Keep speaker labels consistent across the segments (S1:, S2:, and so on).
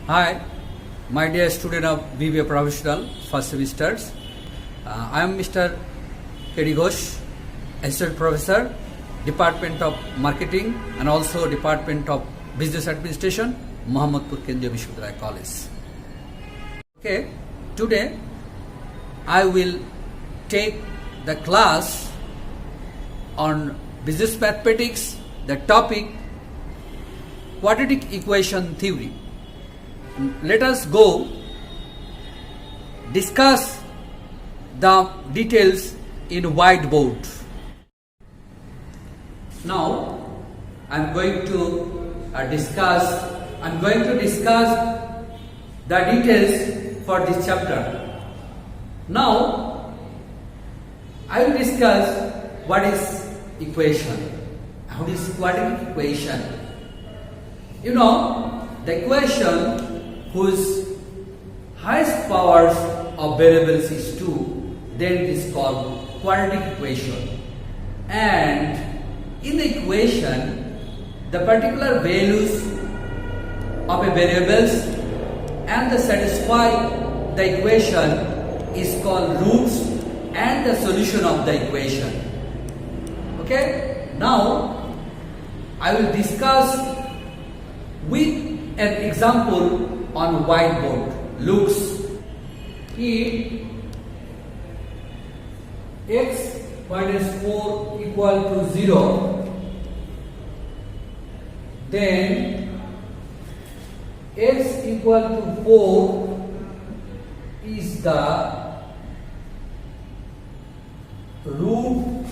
S1: Hi, my dear student of BBA Professional first semesters. I am Mr. K.D. Ghosh, Assistant Professor, Department of Marketing and also Department of Business Administration, Mohammadpur Kendriya Vishwavidyalaya College. Okay, today I will take the class on business mathematics, the topic quadratic equation theory. Let us go discuss the details in whiteboard. Now I'm going to discuss the details for this chapter. Now I will discuss what is equation. What is quadratic equation? You know, the equation whose highest powers of variables is 2, then it is called quadratic equation. And in the equation, the particular values of a variables and the satisfy the equation is called roots and the solution of the equation. Okay, now I will discuss with an example on whiteboard. Looks, if x minus 4 equal to 0, then x equal to 4 is the root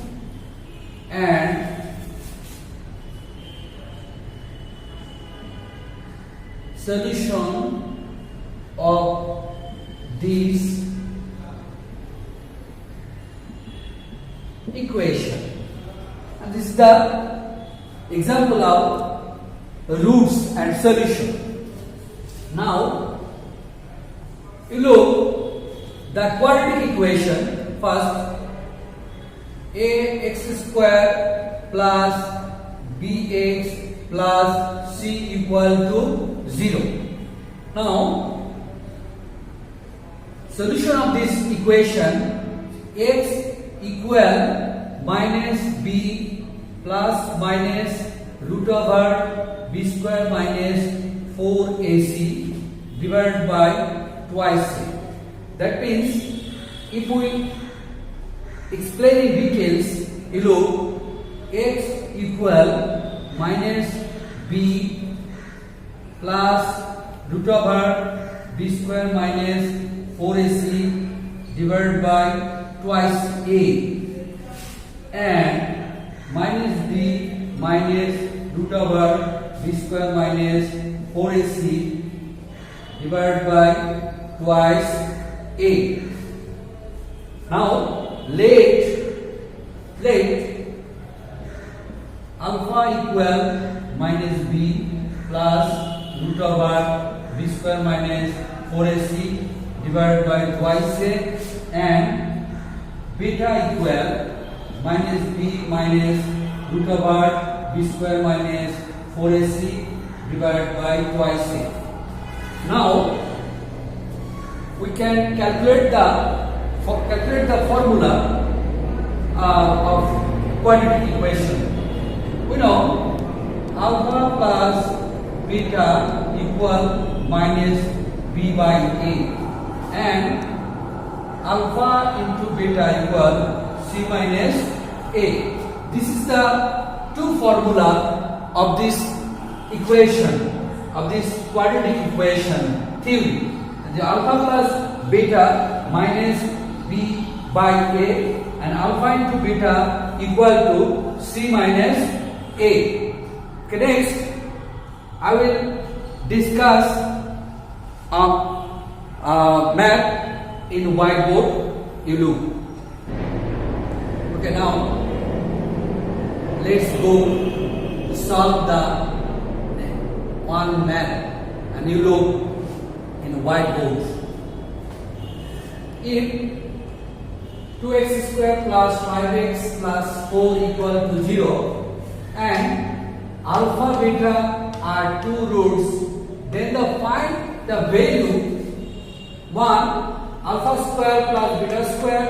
S1: and solution of this equation. And this is the example of roots and solution. Now you look the quadratic equation. First, ax square plus bx plus c equal to 0. Now solution of this equation, x equal minus b plus minus root over b square minus 4ac divided by twice c. That means if we explain in details, you look, x equal minus b plus root over b square minus 4ac divided by twice a, and minus b minus root over b square minus 4ac divided by twice a. Now let alpha equal minus b plus root over b square minus 4ac divided by twice a, and beta equal minus b minus root over b square minus 4ac divided by twice a. Now we can calculate the formula of quadratic equation. We know alpha plus beta equal minus b by a, and alpha into beta equal c minus a. This is the two formula of this equation, of this quadratic equation theory. The alpha plus beta minus b by a, and alpha into beta equal to c minus a. Okay, next I will discuss math in whiteboard. You look. Okay, now let's go to solve the one math, and you look in whiteboard. If 2x square plus 5x plus 4 equal to 0 and alpha beta are two roots, then find the value 1 alpha square plus beta square,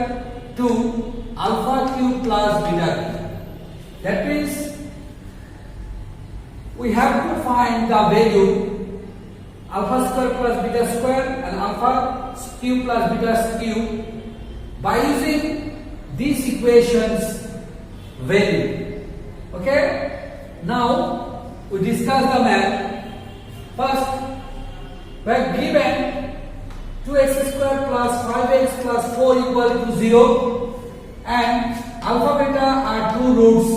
S1: 2 alpha cube plus beta cube. That means we have to find the value alpha square plus beta square and alpha cube plus beta cube by using these equations value. Okay, now we discuss the math. First, we are given 2x square plus 5x plus 4 equal to 0 and alpha beta are two roots.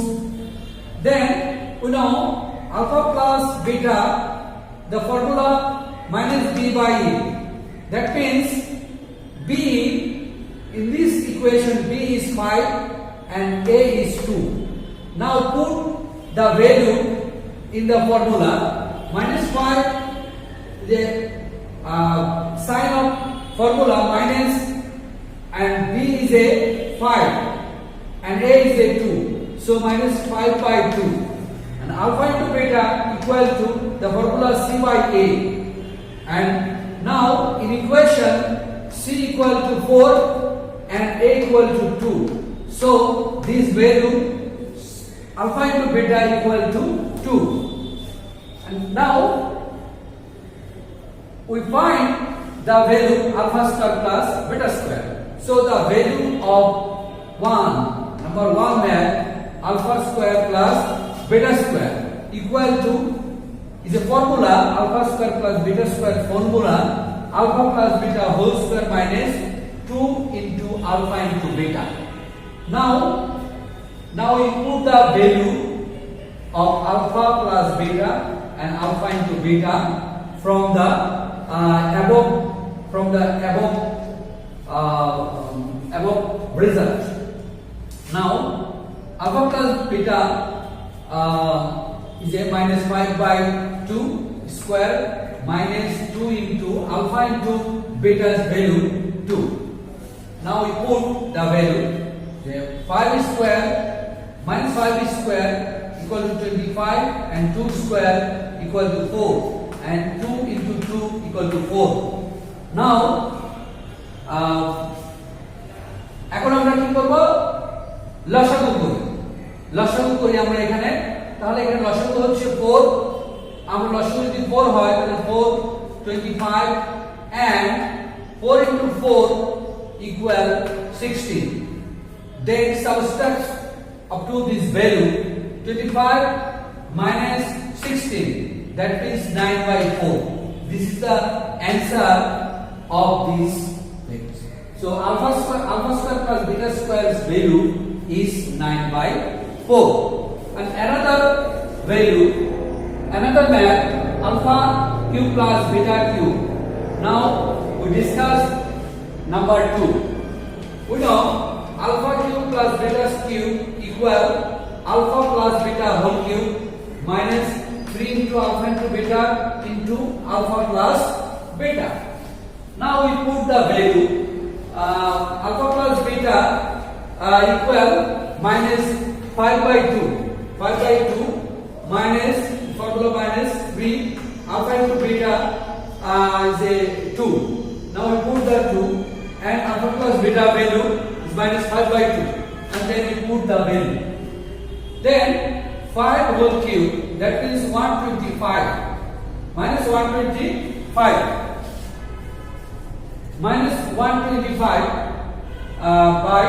S1: Then we know alpha plus beta, the formula minus b by a. That means b in this equation b is 5 and a is 2. Now put the value in the formula. Minus 5, the sign of formula minus, and b is a 5 and a is a 2. So minus 5 by 2. And alpha into beta equal to the formula c by a. And now in equation c equal to 4 and a equal to 2. So this value alpha into beta equal to 2. And now we find the value alpha square plus beta square. So the value of number 1 there, alpha square plus beta square equal to is a formula alpha square plus beta square formula alpha plus beta whole square minus 2 into alpha into beta. Now we put the value of alpha plus beta and alpha into beta from the above result. Now alpha plus beta is a minus 5 by 2 square minus 2 into alpha into beta's value 2. Now we put the value 5 square minus 5 square equal to 25 and 2 square equal to 4 and 2 into 2 equal to 4. Now এখন আমরা কি করব লসাগু করি আমরা এখানে তাহলে এখানে লসাগু হচ্ছে 4 আমরা লসাগু যদি 4 হয় তাহলে 4 25 and 4 into 4 equal 16. Then subtract up to this value 25 minus 16, that means 9 by 4. This is the answer of these things. So alpha square plus beta square's value is 9 by 4. And another value, another math, alpha cube plus beta cube. Now we discuss number 2. We know alpha cube plus beta cube equal alpha plus beta whole cube minus 3 into alpha into beta into alpha plus beta. Now we put the value alpha plus beta equal minus 5 by 2. 5 by 2 minus formula minus 3 alpha into beta is a 2. Now we put the 2 and alpha plus beta value is minus 5 by 2 and then we put the value. Then 5 whole cube, that means 125 minus 125 minus 125 by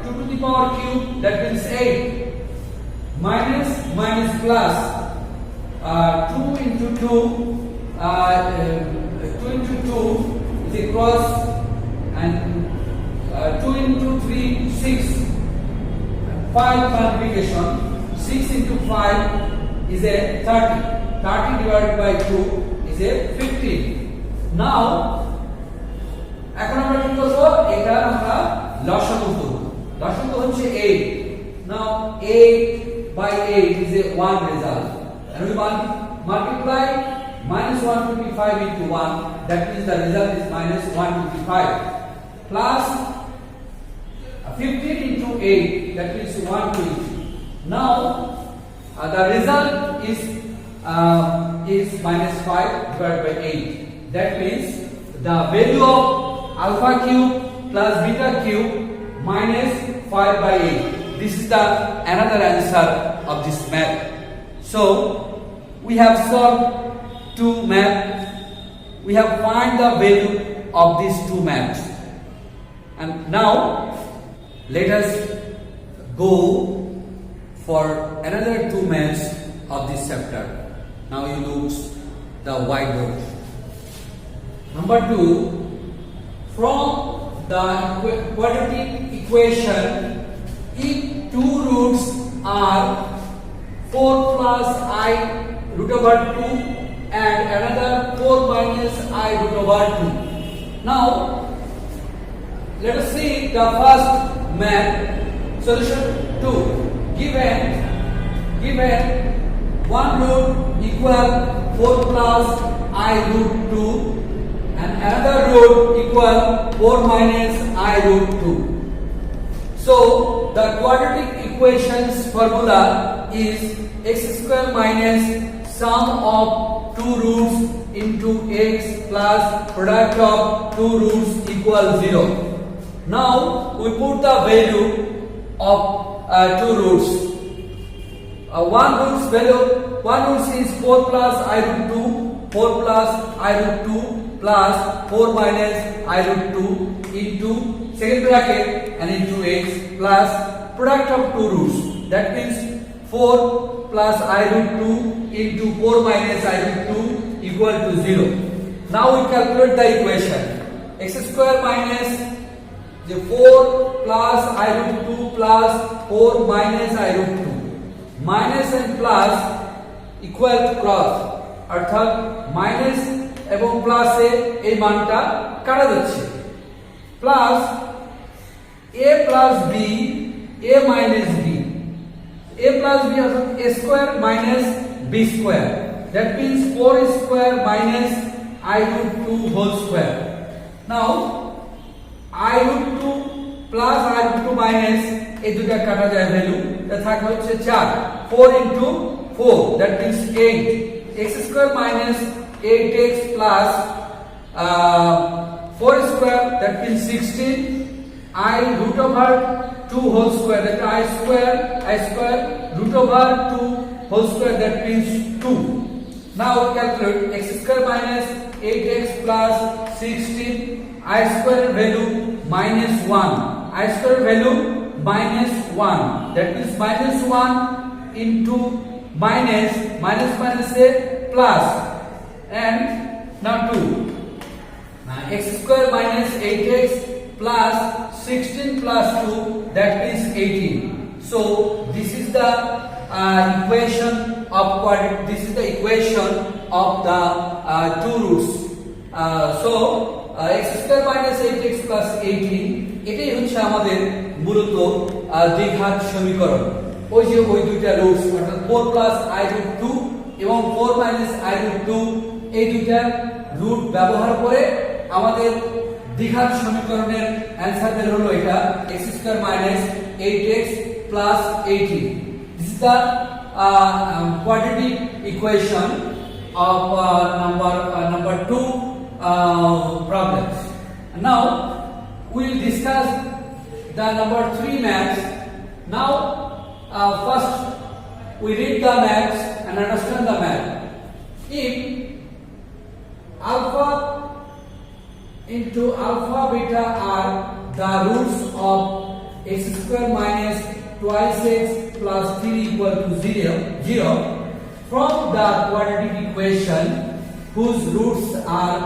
S1: 2 to the power cube, that means 8 minus plus 2 into 2 2 into 2 is a cross and 2 into 3 6 5 multiplication 6 into 5 is a 30. 30 divided by 2 is a 15. Now এখন আমরা কি করব এটা আমরা লসাগু করব লসাগু হচ্ছে 8 now 8 by 8 is a 1 result and we multiply minus 125 into 1, that means the result is minus 125 plus 15 into 8, that means 120. Now the result is minus 5 divided by 8. That means the value of alpha cube plus beta cube minus 5 by 8. This is the another answer of this math. So we have solved two maths. We have find the value of these two maths. And now let us go for another two maths of this chapter. Now you look the whiteboard. Number 2, from the quadratic equation, if two roots are 4 plus I root over 2 and another 4 minus I root over 2. Now let us see the first math. Solution 2. Given one root equal 4 plus I root 2 and another root equal 4 minus I root 2. So the quadratic equation's formula is x square minus sum of two roots into x plus product of two roots equal 0. Now we put the value of two roots. One root is 4 plus I root 2, 4 plus I root 2 plus 4 minus I root 2 into second bracket and into x plus product of two roots. That means 4 plus I root 2 into 4 minus I root 2 equal to 0. Now we calculate the equation. X square minus the 4 plus I root 2 plus 4 minus I root 2. Minus and plus equal to cross. অর্থাৎ minus এবং প্লাসে এই মানটা কাটা যাচ্ছে। Plus a plus b, a minus b. a plus b অর্থাৎ a square minus b square. That means 4 square minus I root 2 whole square. Now I root 2 plus I root 2 minus এই দুটো কাটা যায় ভ্যালু তা থাকে হচ্ছে 4 4 into 4 that means 8 x square minus 8x plus 4 square that means 16 I root over 2 whole square that I square root over 2 whole square that means 2. Now calculate x square minus 8x plus 16 I square value minus 1 I square value minus 1 that means minus 1 into minus a plus and now 2 x square minus 8x plus 16 plus 2 that means 18. So this is the equation of the two roots. So x square minus 8x plus 18 এটাই হচ্ছে আমাদের মূলত দ্বিঘাত সমীকরণ। ওই দুইটা roots অর্থাৎ 4 plus I root 2 এবং 4 মাইনাস I root 2 এই দুইটা রুট ব্যবহার করে আমাদের দ্বিঘাত সমীকরণের অ্যানসার বের হলো এটা x square minus 8x plus 18. This is the quadratic equation of number 2 problems. Now we will discuss the number 3 maths. Now first we read the maths and understand the math. If alpha into alpha beta are the roots of x square minus twice x plus 3 equal to 0 from the quadratic equation whose roots are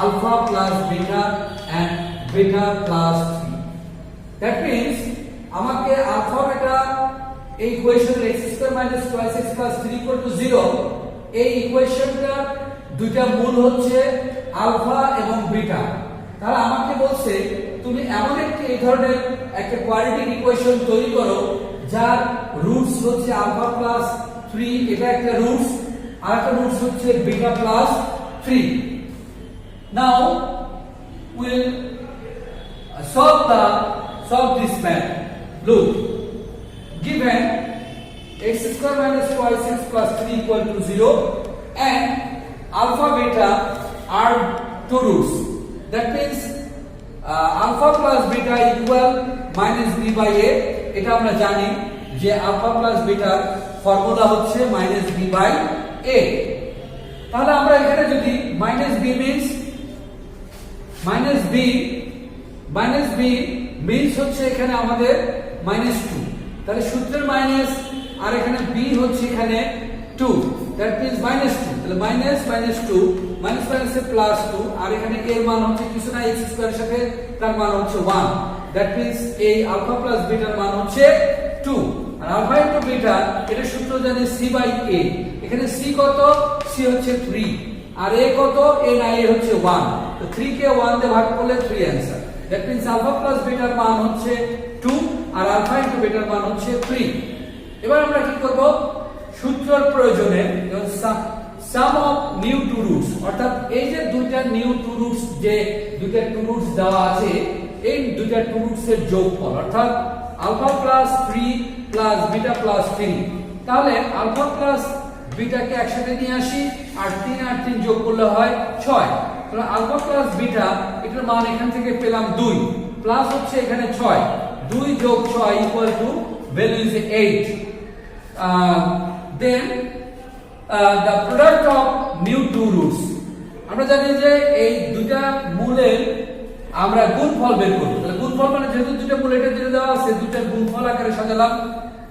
S1: alpha plus beta and beta plus 3. That means আমাকে alpha beta এই equation x square minus twice x plus 3 equal to 0 এই ইকুয়েশনটা দুইটা মূল হচ্ছে alpha এবং beta. তাহলে আমাকে বলছে তুমি এমন একটি এই ধরনের একটা কোয়াড্রেটিক ইকুয়েশন তৈরি করো যার রুটস হচ্ছে আলফা প্লাস 3 এটা একটা রুটস আর একটা রুটস হচ্ছে beta plus 3। Now we'll solve this math. Look, given x square minus twice x plus 3 equal to 0 and alpha beta are two roots. That means alpha plus beta equal minus b by a. এটা আমরা জানি যে alpha plus beta formula হচ্ছে minus b by a. তাহলে আমরা এখানে যদি minus b means হচ্ছে এখানে আমাদের minus 2. তাহলে সূত্রের মাইনাস আর এখানে b হচ্ছে এখানে 2. That means minus 2. তাহলে minus 2 minus এ প্লাস 2 আর এখানে a এর মান হচ্ছে কিছু না x স্কয়ার এর সাথে তার মান হচ্ছে 1. That means এই আলফা প্লাস বিটার মান হচ্ছে 2 আর আলফা ইনটু বিটা এটা সূত্র জানি c বাই a. এখানে c কত? c হচ্ছে 3 আর a কত? a না a হচ্ছে 1. তো 3 কে 1 দিয়ে ভাগ করলে 3 answer. That means alpha plus বিটার মান হচ্ছে 2 আর আলফা ইনটু বিটার মান হচ্ছে 3. এবার আমরা কি করব? সূত্রের প্রয়োজনে সাম অফ নিউ টু রুটস অর্থাৎ এই যে দুইটা নিউ টু রুটস যে দুইটা টু রুটস দেওয়া আছে এই দুইটা টু রুটস এর যোগফল অর্থাৎ alpha plus 3 plus beta plus 3. তাহলে আলফা প্লাস বিটাকে একসাথে নিয়ে আসি আর 3 আর 3 যোগ করলে হয় 6. তাহলে আলফা প্লাস বিটা এটার মান এখান থেকে পেলাম 2 প্লাস হচ্ছে এখানে 6. 2 যোগ 6 equal to value is 8. Then the product of new two roots. আমরা জানি যে এই দুইটা মূলের আমরা গুণফল বের করব. তাহলে গুণফল মানে যেহেতু দুইটা মূল এটা দিয়ে দেওয়া আছে দুইটা গুণফল আকারে সাজালাম.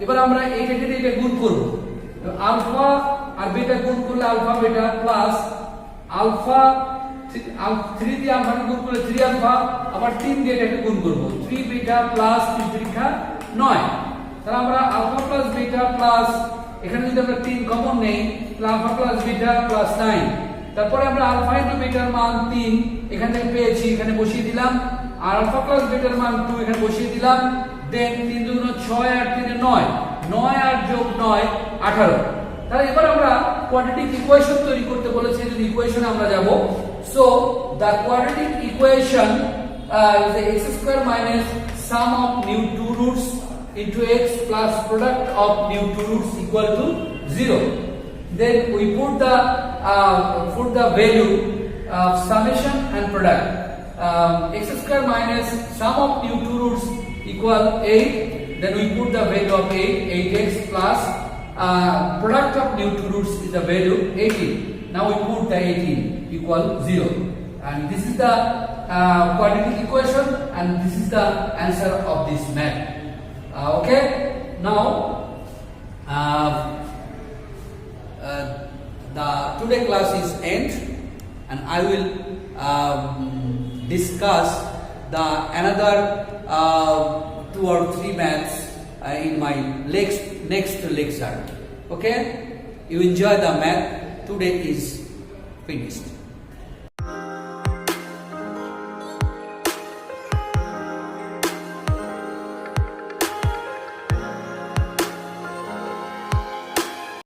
S1: এবার আমরা এইটাকে দিয়ে গুণ করব. তো আলফা আর বিটা গুণ করলে আলফা বিটা প্লাস আলফা 3 দিয়ে আলফা গুণ করলে 3 আলফা আবার 3 দিয়ে এটাকে গুণ করব. 3 বিটা প্লাস 3 পরীক্ষা 9. তাহলে আমরা আলফা প্লাস বিটা প্লাস এখানে যদি আমরা 3 কমন নেই তাহলে আলফা প্লাস বিটা প্লাস 9. তারপরে আমরা আলফা ইনটু বিটার মান 3 এখান থেকে পেয়েছি এখানে বসিয়ে দিলাম আর আলফা প্লাস বিটার মান 2 এখানে বসিয়ে দিলাম. দেন 3 দুগুণ 6 আর 3 9 9 আর যোগ 9 18. তাহলে এবার আমরা কোয়াড্রেটিক ইকুয়েশন তৈরি করতে বলেছি. এই ইকুয়েশনে আমরা যাব. So the quadratic equation is x square minus sum of new two roots into x plus product of new two roots equal to 0. Then we put the value of summation and product. X square minus sum of new two roots equal 8. Then we put the value of 8x plus product of new two roots is the value 18. Now we put the 18 equal 0. And this is the quadratic equation and this is the answer of this math. Okay, now the today class is end and I will discuss the another 2 or 3 maths in my next lecture. Okay, you enjoy the math. Today is finished.